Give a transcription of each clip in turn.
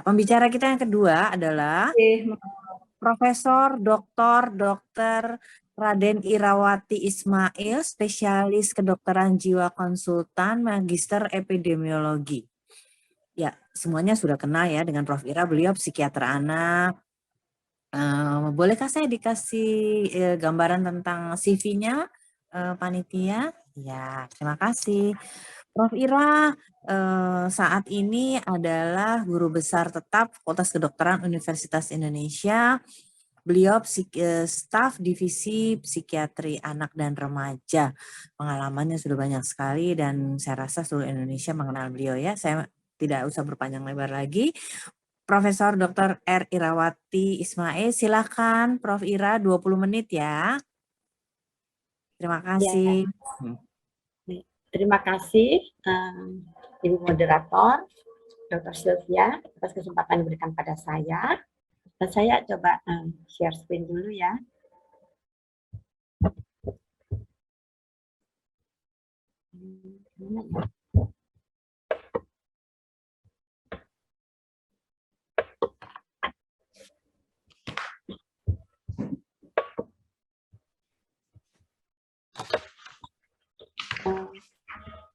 Pembicara kita yang kedua adalah Profesor Dr. Raden Irawati Ismail, spesialis kedokteran jiwa konsultan, magister epidemiologi. Ya, semuanya sudah kenal ya dengan Prof. Ira, beliau psikiater anak. Bolehkah saya dikasih gambaran tentang CV-nya, panitia? Ya, terima kasih. Prof. Ira saat ini adalah guru besar tetap Fakultas Kedokteran Universitas Indonesia. Beliau staf divisi psikiatri anak dan remaja. Pengalamannya sudah banyak sekali dan saya rasa seluruh Indonesia mengenal beliau ya. Saya tidak usah berpanjang lebar lagi. Profesor Dr. R. Irawati Ismail, silakan Prof. Ira 20 menit ya. Terima kasih. Ya. Terima kasih Ibu Moderator, Dr. Sylvia, atas kesempatan yang diberikan pada saya. Dan saya coba share screen dulu ya.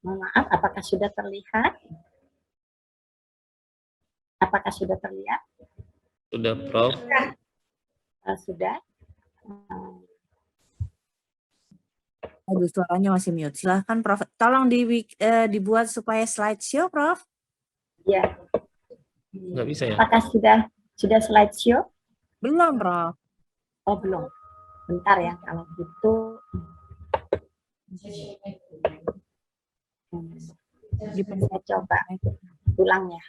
Mohon maaf, apakah sudah terlihat? Apakah sudah terlihat? Sudah, Prof. Sudah. Aduh, suaranya masih mute. Silahkan, Prof. Tolong dibuat supaya slideshow, Prof. Ya. Nggak bisa ya? Apakah sudah slideshow? Belum, Prof. Oh, belum. Bentar ya, kalau gitu. Saya coba ulang ya.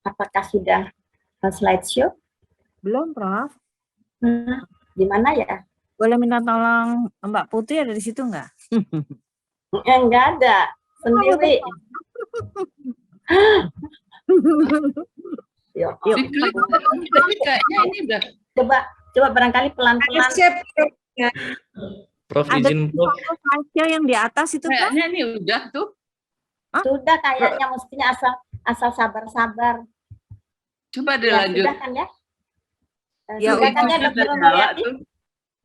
Apakah sudah slideshow? Belum, Prof. Di mana ya? Boleh minta tolong Mbak Putri ada di situ nggak? Enggak ada. Sendiri. Yuk. Kayaknya ini udah. Coba barangkali pelan-pelan. Prof, izin, Prof. Ada yang di atas itu, Prof. Kayaknya ini udah tuh. Sudah kayaknya, mestinya asal sabar-sabar. Coba dilanjut. Sudah kan ya? Ya, sudah kan ya, Dokter Romayati?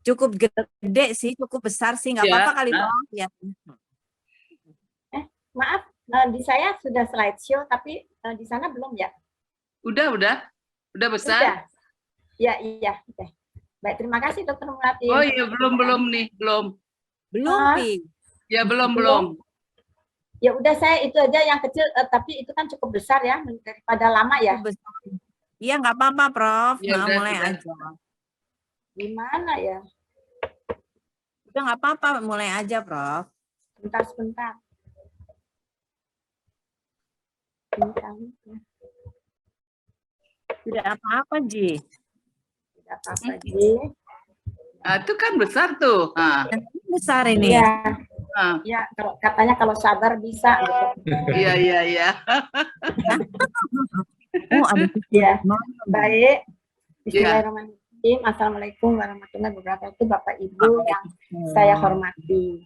Cukup gede sih, cukup besar sih, nggak apa-apa kali, Prof. Ya. Maaf, di saya sudah slideshow, tapi di sana belum ya? Udah besar. Udah. Ya, iya. Oke. Baik, terima kasih Dokter Melati. Oh iya, belum nih, belum. Belum, Pi. Ya, belum. Ya udah, saya itu aja yang kecil, tapi itu kan cukup besar ya, daripada lama ya. Iya, nggak apa-apa, Prof. Ya, mulai aja. Gimana ya? Udah nggak apa-apa, mulai aja, Prof. Sebentar. Tidak apa-apa, Ji. Tidak apa-apa, Ji. Nah, itu kan besar tuh. Besar ini. Iya. Ya, katanya kalau sabar bisa. Iya. Oh, ada ya. Baik. Bismillahirrahmanirrahim. Assalamualaikum warahmatullahi wabarakatuh, Bapak Ibu yang saya hormati.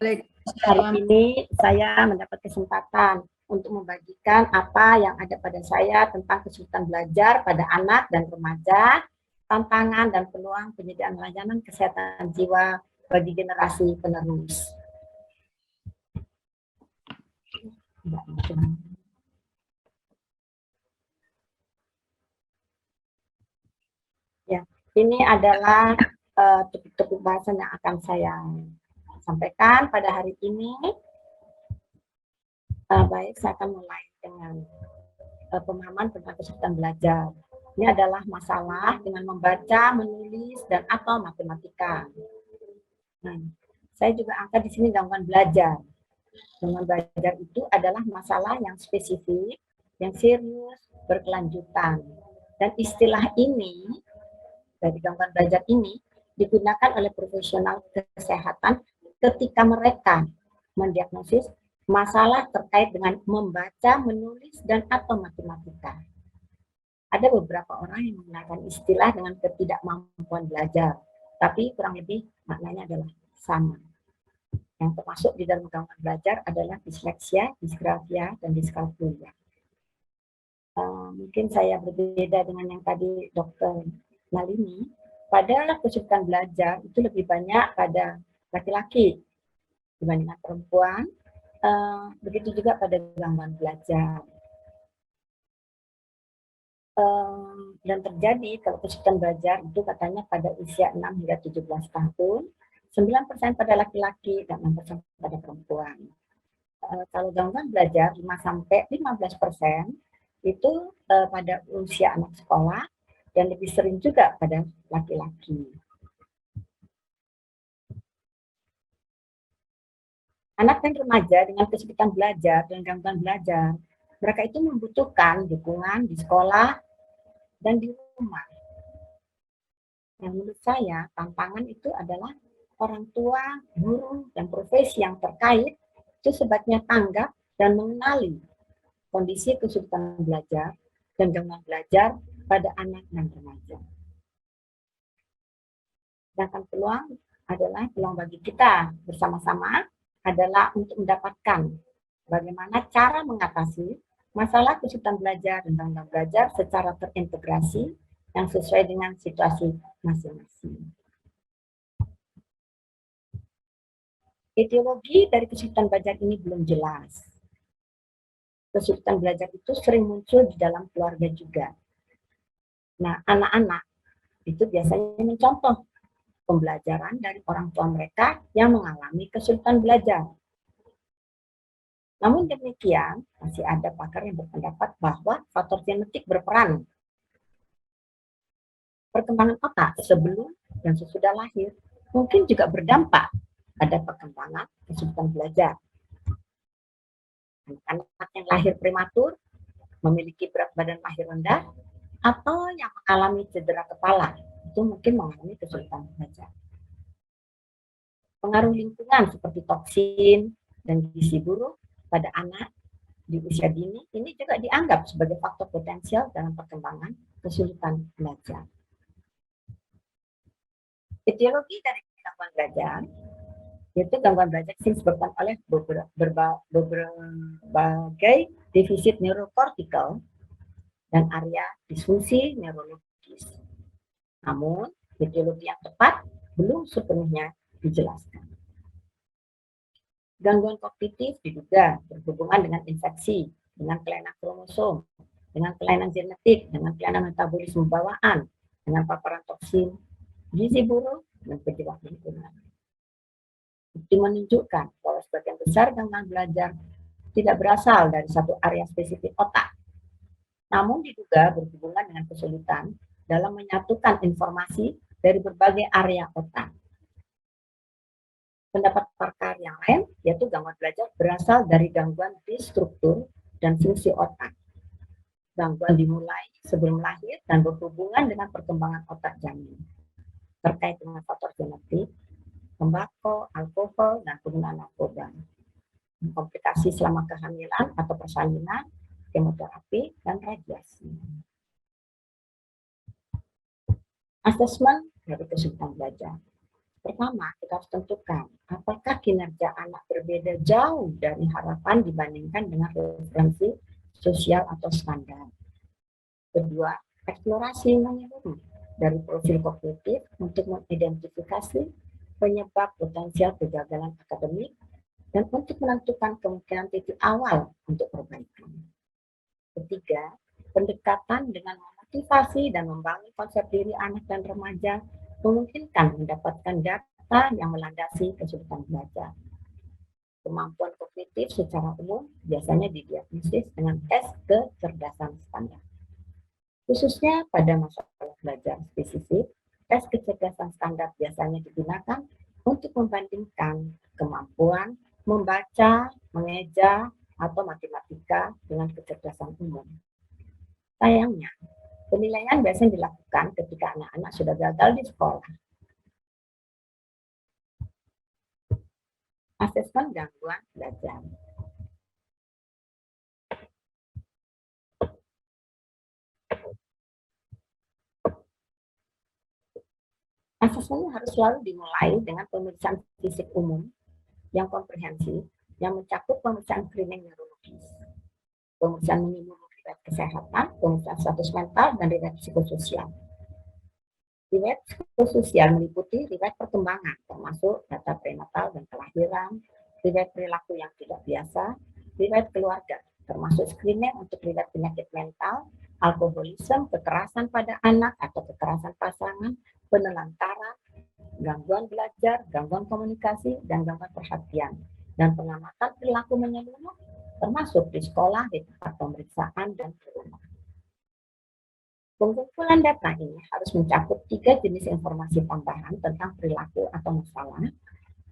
Hari ini saya mendapat kesempatan untuk membagikan apa yang ada pada saya tentang kesulitan belajar pada anak dan remaja, tantangan dan peluang penyediaan layanan kesehatan jiwa bagi generasi penerus. Ya, ini adalah topik bahasan yang akan saya sampaikan pada hari ini. Baik, saya akan mulai dengan pemahaman tentang kesulitan belajar. Ini adalah masalah dengan membaca, menulis, dan atau matematika. Nah, saya juga angkat di sini gangguan belajar. Gangguan belajar itu adalah masalah yang spesifik, yang serius, berkelanjutan. Dan istilah ini, dari gangguan belajar ini, digunakan oleh profesional kesehatan ketika mereka mendiagnosis masalah terkait dengan membaca, menulis, dan atau matematika. Ada beberapa orang yang menggunakan istilah dengan ketidakmampuan belajar, tapi kurang lebih maknanya adalah sama. Yang termasuk di dalam gangguan belajar adalah disleksia, disgrafia, dan diskalkulia. Mungkin saya berbeda dengan yang tadi Dr. Nalini. Pada kesulitan belajar itu lebih banyak pada laki-laki dibandingkan perempuan. Begitu juga pada gangguan belajar. Dan terjadi kalau kesulitan belajar itu katanya pada usia 6 hingga 17 tahun, 9% pada laki-laki dan 6% pada perempuan. Kalau gangguan belajar 5-15% itu pada usia anak sekolah dan lebih sering juga pada laki-laki. Anak dan remaja dengan kesulitan belajar dan gangguan belajar, mereka itu membutuhkan dukungan di sekolah dan di rumah. Yang menurut saya tantangan itu adalah orang tua, guru, dan profesi yang terkait itu sebaiknya tanggap dan mengenali kondisi kesulitan belajar dan gangguan belajar pada anak dan remaja. Sedangkan peluang adalah peluang bagi kita bersama-sama adalah untuk mendapatkan bagaimana cara mengatasi masalah kesulitan belajar dan gangguan belajar secara terintegrasi yang sesuai dengan situasi masing-masing. Etiologi dari kesulitan belajar ini belum jelas. Kesulitan belajar itu sering muncul di dalam keluarga juga. Nah, anak-anak itu biasanya mencontoh pembelajaran dari orang tua mereka yang mengalami kesulitan belajar. Namun demikian, masih ada pakar yang berpendapat bahwa faktor genetik berperan. Perkembangan otak sebelum dan sesudah lahir mungkin juga berdampak pada perkembangan kesulitan belajar. Anak yang lahir prematur, memiliki berat badan lahir rendah, atau yang mengalami cedera kepala, itu mungkin mengalami kesulitan belajar. Pengaruh lingkungan seperti toksin dan gizi buruk pada anak di usia dini ini juga dianggap sebagai faktor potensial dalam perkembangan kesulitan belajar. Etiologi dari gangguan belajar yaitu gangguan belajar yang disebabkan oleh berbagai defisit neurokortikal dan area disfungsi neurologis. Namun, etiologi yang tepat belum sepenuhnya dijelaskan. Gangguan kognitif diduga berhubungan dengan infeksi, dengan kelainan kromosom, dengan kelainan genetik, dengan kelainan metabolisme bawaan, dengan paparan toksin, gizi buruk, dan penyebab lingkungan. Itu menunjukkan bahwa sebagian besar gangguan belajar tidak berasal dari satu area spesifik otak, namun diduga berhubungan dengan kesulitan dalam menyatukan informasi dari berbagai area otak. Pendapat pakar yang lain, yaitu gangguan belajar berasal dari gangguan di struktur dan fungsi otak. Gangguan dimulai sebelum lahir dan berhubungan dengan perkembangan otak janin. Terkait dengan faktor genetik, tembakau, alkohol, dan penggunaan narkoba. Komplikasi selama kehamilan atau persalinan, kemoterapi, dan radiasi. Asesmen dari kesulitan belajar. Pertama, kita harus tentukan apakah kinerja anak berbeda jauh dari harapan dibandingkan dengan referensi sosial atau standar. Kedua, eksplorasi menyeluruh dari profil kognitif untuk mengidentifikasi penyebab potensial kegagalan akademik dan untuk menentukan kemungkinan titik awal untuk perbaikan. Ketiga, pendekatan dengan memotivasi dan membangun konsep diri anak dan remaja memungkinkan mendapatkan data yang melandasi kesulitan belajar. Kemampuan kognitif secara umum biasanya didiagnosis dengan tes kecerdasan standar. Khususnya pada masalah belajar spesifik, tes kecerdasan standar biasanya digunakan untuk membandingkan kemampuan membaca, mengeja, atau matematika dengan kecerdasan umum. Sayangnya, penilaian biasanya dilakukan ketika anak-anak sudah gagal di sekolah. Asesmen gangguan belajar. Asesmennya harus selalu dimulai dengan pemeriksaan fisik umum yang komprehensif, yang mencakup pemeriksaan screening neurologis, pemeriksaan minimum riwayat kesehatan, pemeriksaan status mental, dan riwayat psikososial. Riwayat psikososial meliputi riwayat perkembangan, termasuk data prenatal dan kelahiran, riwayat perilaku yang tidak biasa, riwayat keluarga, termasuk screening untuk riwayat penyakit mental, alkoholisme, kekerasan pada anak atau kekerasan pasangan, penelantaran, gangguan belajar, gangguan komunikasi, dan gangguan perhatian, dan pengamatan perilaku menyeluruh, termasuk di sekolah, di tempat pemeriksaan, dan di rumah. Pengumpulan data ini harus mencakup 3 jenis informasi tambahan tentang perilaku atau masalah,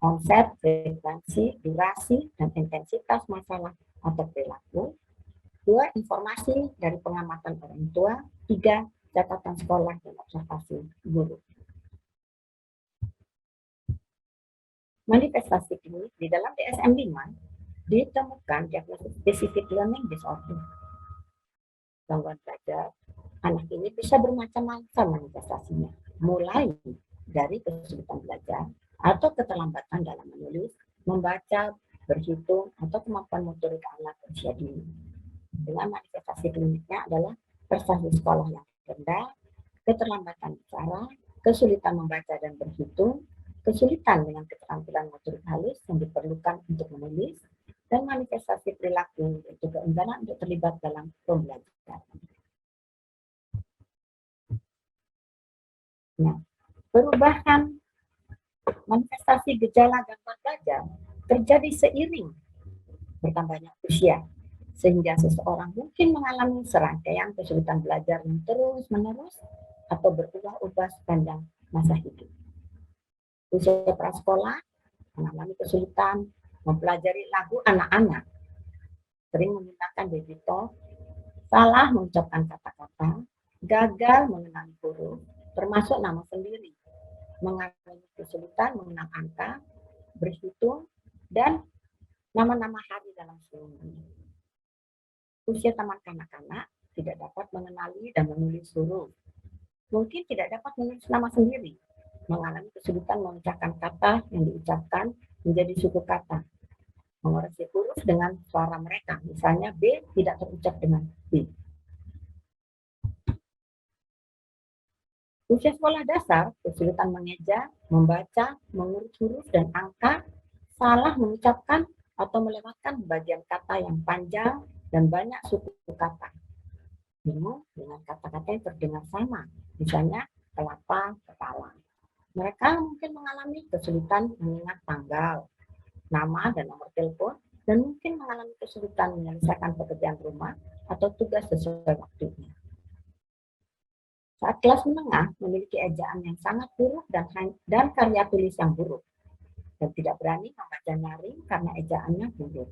onset, frekuensi, durasi, dan intensitas masalah atau perilaku, 2 informasi dari pengamatan orang tua, 3 catatan sekolah dan observasi guru. Manifestasi klinik di dalam DSM-5 ditemukan diagnosis specific learning disorder. Gangguan belajar, anak ini bisa bermacam-macam manifestasinya, mulai dari kesulitan belajar atau keterlambatan dalam menulis, membaca, berhitung, atau kemampuan motorik anak usia dini. Dengan manifestasi kliniknya adalah prestasi sekolah yang rendah, keterlambatan bicara, kesulitan membaca dan berhitung, kesulitan dengan keterampilan motorik halus yang diperlukan untuk menulis, dan manifestasi perilaku yaitu keengganan untuk terlibat dalam pembelajaran. Nah, perubahan manifestasi gejala gangguan belajar terjadi seiring bertambahnya usia, sehingga seseorang mungkin mengalami serangkaian kesulitan belajar yang terus-menerus atau berubah-ubah sepanjang masa hidup. Usia prasekolah mengalami kesulitan mempelajari lagu anak-anak, sering menggunakan baby talk, salah mengucapkan kata-kata, gagal mengenali huruf, termasuk nama sendiri, mengalami kesulitan mengenal angka, berhitung, dan nama-nama hari dalam seminggu. Usia taman kanak-kanak tidak dapat mengenali dan menulis huruf, mungkin tidak dapat menulis nama sendiri, mengalami kesulitan mengucapkan kata yang diucapkan menjadi suku kata, mengoreksi huruf dengan suara mereka, misalnya B tidak terucap dengan B. Usia sekolah dasar, kesulitan mengeja, membaca, mengurus huruf dan angka, salah mengucapkan atau melewatkan bagian kata yang panjang dan banyak suku kata. Bingung dengan kata-kata yang terdengar sama, misalnya kelapa, kepala. Mereka mungkin mengalami kesulitan mengingat tanggal, nama dan nomor telepon, dan mungkin mengalami kesulitan menyelesaikan pekerjaan rumah atau tugas sesuai waktunya. Saat kelas menengah memiliki ejaan yang sangat buruk dan karya tulis yang buruk, dan tidak berani membaca nyaring karena ejaannya buruk.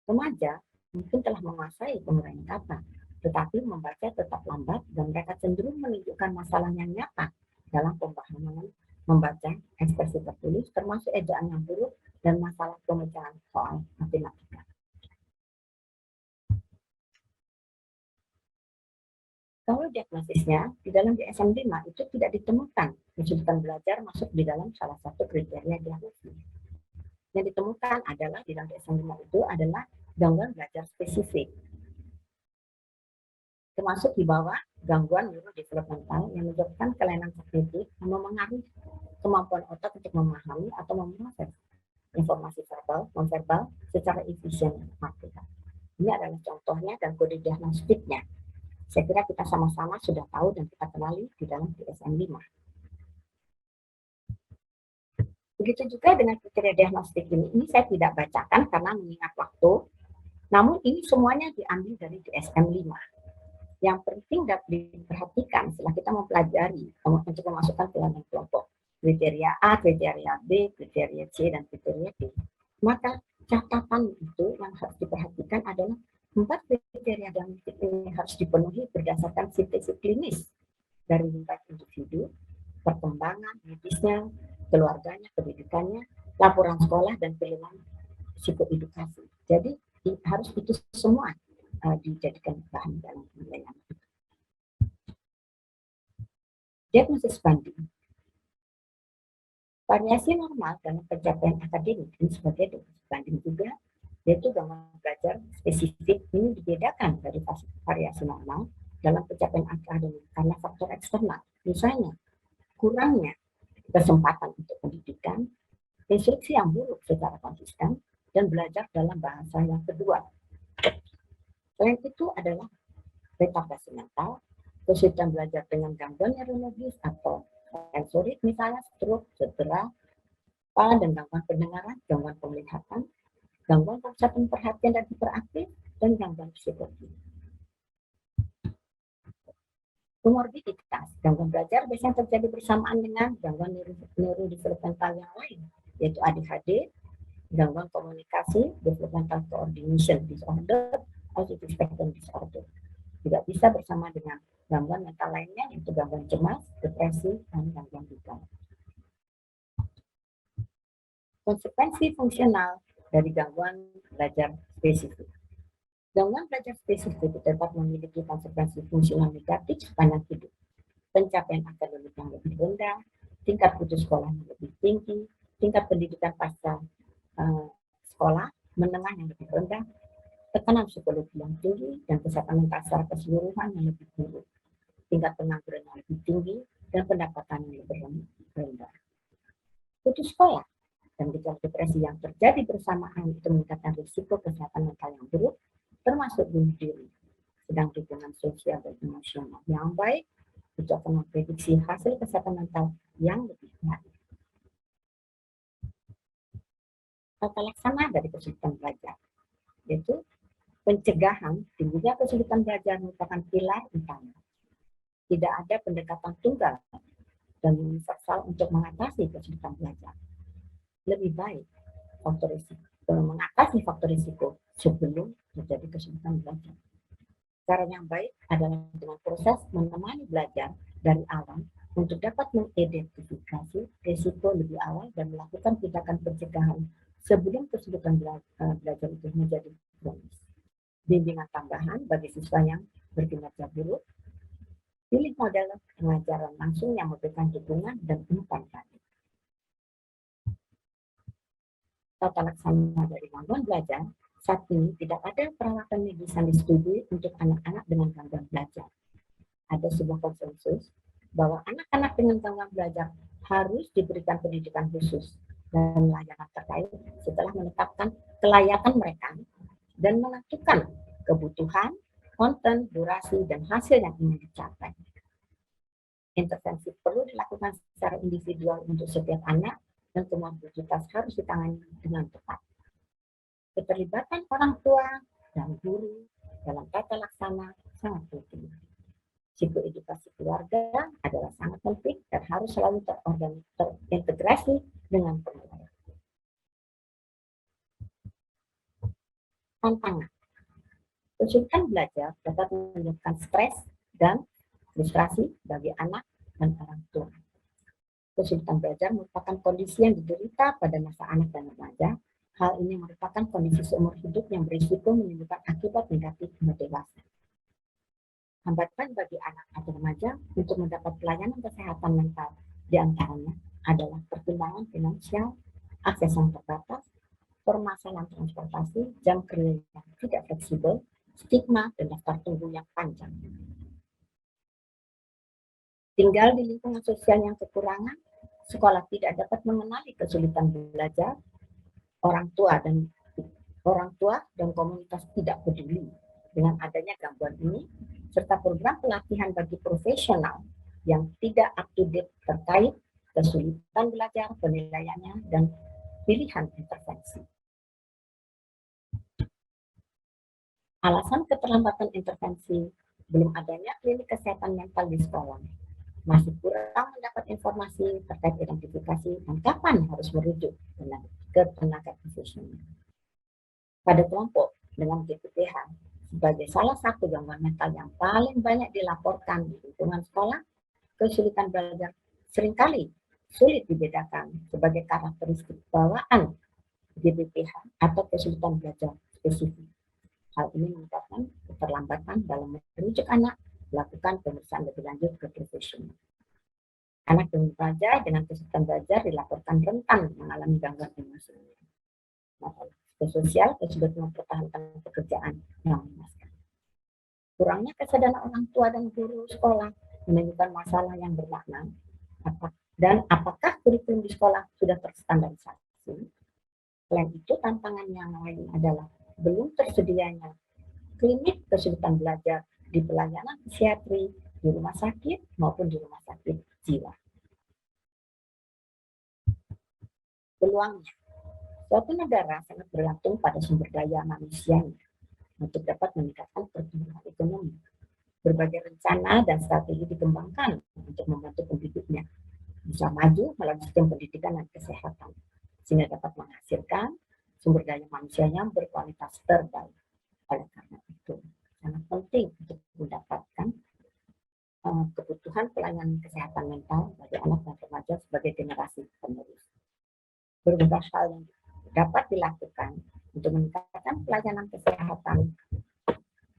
Remaja mungkin telah menguasai penguraian kata, tetapi membaca tetap lambat dan mereka cenderung menunjukkan masalah yang nyata dalam pemahaman membaca ekspresi tertulis, termasuk ejaan yang buruk dan masalah pemecahan soal matematika. Kalau diagnosisnya, di dalam DSM-5 itu tidak ditemukan kesulitan belajar masuk di dalam salah satu kriteria diagnosis. Yang ditemukan adalah di dalam DSM-5 itu adalah gangguan belajar spesifik, termasuk di bawah gangguan neurodevelopmental yang menyebabkan kelainan kognitif yang memengaruhi kemampuan otak untuk memahami atau memproses informasi verbal, non-verbal secara efisien dan akurat. Ini adalah contohnya dan kode diagnostiknya. Saya kira kita sama-sama sudah tahu dan kita kenali di dalam DSM-5. Begitu juga dengan kriteria diagnostik ini saya tidak bacakan karena mengingat waktu, namun ini semuanya diambil dari DSM-5. Yang penting dapat diperhatikan setelah kita mempelajari untuk memasukkan pelajaran kelompok kriteria A, kriteria B, kriteria C, dan kriteria D. Maka catatan itu yang harus diperhatikan adalah 4 kriteria diagnostik ini harus dipenuhi berdasarkan sintesis klinis dari riwayat individu, perkembangan medisnya, keluarganya, pendidikannya, laporan sekolah, dan pilihan psikoedukasi. Jadi harus itu semua dijadikan bahan dalam penilaian. Diagnosis banding. Variasi normal dalam pencapaian akademik ini sebagai diagnosis banding juga, yaitu gangguan belajar spesifik ini dibedakan dari variasi normal dalam pencapaian akademik karena faktor eksternal, misalnya kurangnya kesempatan untuk pendidikan, instruksi yang buruk secara konsisten, dan belajar dalam bahasa yang kedua. Selain itu adalah retardasi mental, kesulitan belajar dengan gangguan neurologis atau sensorik, misalnya stroke, cedera kepala dan gangguan pendengaran, gangguan penglihatan, gangguan pusat perhatian dan hiperaktif, dan gangguan psikologi. Komorbiditas, gangguan belajar biasanya terjadi bersamaan dengan gangguan neurodevelopmental yang lain, yaitu ADHD, gangguan komunikasi, developmental coordination disorder, autism spectrum disorder. Juga bisa bersama dengan gangguan mental lainnya, yaitu gangguan cemas, depresi, dan gangguan bipolar. Konsekuensi fungsional dari gangguan belajar spesifik. Gangguan belajar spesifik dapat memiliki konsekuensi fungsional negatif sepanjang hidup. Pencapaian akademik yang lebih rendah, tingkat putus sekolah yang lebih tinggi, tingkat pendidikan pasca sekolah menengah yang lebih rendah, tekanan psikologi yang tinggi, dan kesehatan mental secara keseluruhan yang lebih buruk, tingkat pengangguran yang lebih tinggi, dan pendapatan yang lebih rendah. Putus sekolah dan gejala depresi yang terjadi bersamaan itu meningkatkan risiko kesehatan mental yang buruk, termasuk bunuh diri. Sedang dukungan sosial dan emosional yang baik itu akan memprediksi hasil kesehatan mental yang lebih baik. Tata laksana dari kesulitan belajar, yaitu pencegahan tingginya kesulitan belajar merupakan pilar utama. Tidak ada pendekatan tunggal dan universal untuk mengatasi kesulitan belajar. Lebih baik mengatasi faktor risiko sebelum terjadi kesulitan belajar. Cara yang baik adalah dengan proses menemani belajar dari awal untuk dapat mengidentifikasi risiko lebih awal dan melakukan tindakan pencegahan sebelum kesulitan belajar itu menjadi kronis. Bimbingan tambahan bagi siswa yang berkinerja buruk, pilih model pengajaran langsung yang memberikan dukungan dan umpan balik. Tata laksana dari gangguan belajar, saat ini tidak ada perawatan medis yang disetujui untuk anak-anak dengan gangguan belajar. Ada sebuah konsensus bahwa anak-anak dengan gangguan belajar harus diberikan pendidikan khusus dan layanan terkait setelah menetapkan kelayakan mereka dan menentukan kebutuhan, konten, durasi, dan hasil yang ingin dicapai. Intervensi perlu dilakukan secara individual untuk setiap anak dan komorbiditas harus ditangani dengan tepat. Keterlibatan orang tua dan guru dalam tata laksana sangat penting. Psikoedukasi keluarga adalah sangat penting dan harus selalu terintegrasi dengan pengajaran. Tantangan. Kesulitan belajar dapat menyebabkan stres dan frustrasi bagi anak dan orang tua. Kesulitan belajar merupakan kondisi yang diderita pada masa anak dan remaja. Hal ini merupakan kondisi seumur hidup yang berisiko menimbulkan akibat negatif pada dewasa. Hambatan bagi anak atau remaja untuk mendapat pelayanan kesehatan mental diantaranya adalah pertimbangan finansial, akses yang terbatas, permasalahan transportasi, jam kerja yang tidak fleksibel, stigma, dan daftar tunggu yang panjang. Tinggal di lingkungan sosial yang kekurangan, sekolah tidak dapat mengenali kesulitan belajar, orang tua dan komunitas tidak peduli dengan adanya gangguan ini, serta program pelatihan bagi profesional yang tidak up to date terkait kesulitan belajar, penilaiannya, dan pilihan intervensi. Alasan keterlambatan intervensi, belum adanya klinik kesehatan mental di sekolah. Masih kurang mendapat informasi terkait identifikasi dan kapan harus merujuk ke tenaga profesional. Pada kelompok dengan GPTH sebagai salah satu gangguan mental yang paling banyak dilaporkan di lingkungan sekolah, kesulitan belajar seringkali sulit dibedakan sebagai karakteristik bawaan GBPH atau kesulitan belajar spesifik. Hal ini menyebabkan keterlambatan dalam merujuk anak melakukan pemeriksaan lebih lanjut ke profesional. Anak yang belajar dengan kesulitan belajar dilaporkan rentan mengalami gangguan emosi, masalah sosial, kesulitan mempertahankan pekerjaan yang mengenaskan. Kurangnya kesadaran orang tua dan guru sekolah menunjukkan masalah yang bermakna. Dan apakah kurikulum di sekolah sudah terstandarisasi? Selain itu, tantangan yang lain adalah belum tersedianya klinik kesulitan belajar di pelayanan psikiatri di rumah sakit maupun di rumah sakit jiwa. Peluangnya, suatu negara sangat bergantung pada sumber daya manusianya untuk dapat meningkatkan pertumbuhan ekonomi. Berbagai rencana dan strategi dikembangkan untuk membantu penduduknya bisa maju melalui sistem pendidikan dan kesehatan, sehingga dapat menghasilkan sumber daya manusia yang berkualitas terbaik. Oleh karena itu, sangat penting untuk mendapatkan kebutuhan pelayanan kesehatan mental bagi anak dan remaja sebagai generasi penerus. Berbagai hal yang dapat dilakukan untuk meningkatkan pelayanan kesehatan,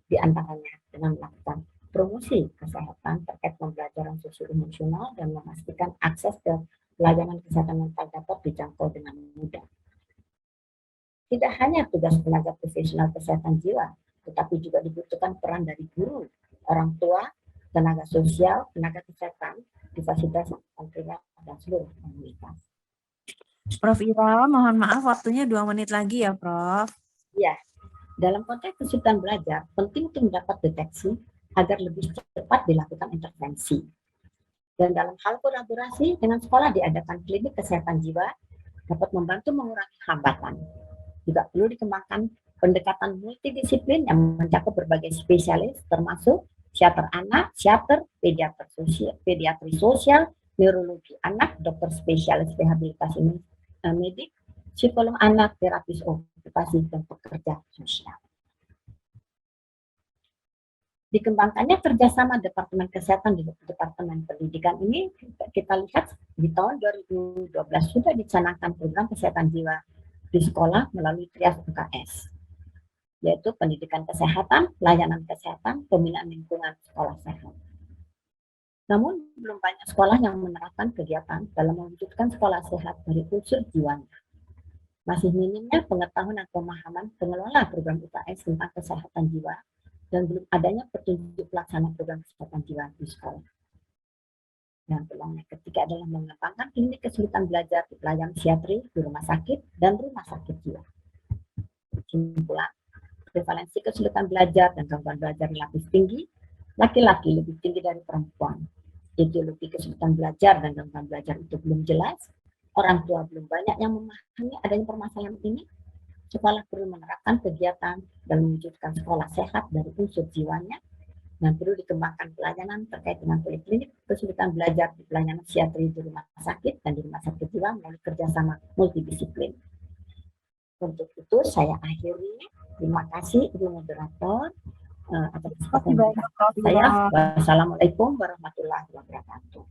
di antaranya dengan melakukan promosi kesehatan terkait pembelajaran sosio-emosional dan memastikan akses ke pelayanan kesehatan mental dapat dijangkau dengan mudah. Tidak hanya tugas tenaga profesional kesehatan jiwa, tetapi juga dibutuhkan peran dari guru, orang tua, tenaga sosial, tenaga kesehatan di fasilitas pendidikan dan seluruh komunitas. Prof. Ira, mohon maaf waktunya 2 menit lagi ya, Prof. Ya, dalam konteks kesulitan belajar, penting untuk mendapat deteksi agar lebih cepat dilakukan intervensi. Dan dalam hal kolaborasi dengan sekolah diadakan klinik kesehatan jiwa dapat membantu mengurangi hambatan. Juga perlu dikembangkan pendekatan multidisiplin yang mencakup berbagai spesialis termasuk psikiater anak, psikiater, pediatri sosial, neurologi anak, dokter spesialis rehabilitasi medik, psikolog anak, terapis okupasi, dan pekerja sosial. Dikembangkannya kerjasama Departemen Kesehatan di Departemen Pendidikan ini kita lihat di tahun 2012 sudah dicanangkan program kesehatan jiwa di sekolah melalui trias UKS, yaitu pendidikan kesehatan, layanan kesehatan, pembinaan lingkungan sekolah sehat. Namun belum banyak sekolah yang menerapkan kegiatan dalam mewujudkan sekolah sehat dari unsur jiwanya. Masih minimnya pengetahuan dan pemahaman pengelola program UKS tentang kesehatan jiwa dan belum adanya petunjuk pelaksana program kesehatan jiwa di sekolah. Dan peluangnya ketiga adalah mengembangkan klinik kesulitan belajar di pelayanan psikiatri di rumah sakit dan rumah sakit jiwa. Kesimpulan, prevalensi kesulitan belajar dan gangguan belajar lapis tinggi, laki-laki lebih tinggi dari perempuan. Etiologi kesulitan belajar dan gangguan belajar itu belum jelas, orang tua belum banyak yang memahami adanya permasalahan ini. Sekolah perlu menerapkan kegiatan dan mewujudkan sekolah sehat dari unsur jiwanya, dan perlu dikembangkan pelayanan terkait dengan poliklinik kesulitan belajar di pelayanan psikiatri di rumah sakit dan di rumah sakit jiwa melalui kerjasama multidisiplin. Untuk itu saya akhiri. Terima kasih Ibu Moderator atas kesempatan saya. Wassalamualaikum warahmatullahi wabarakatuh.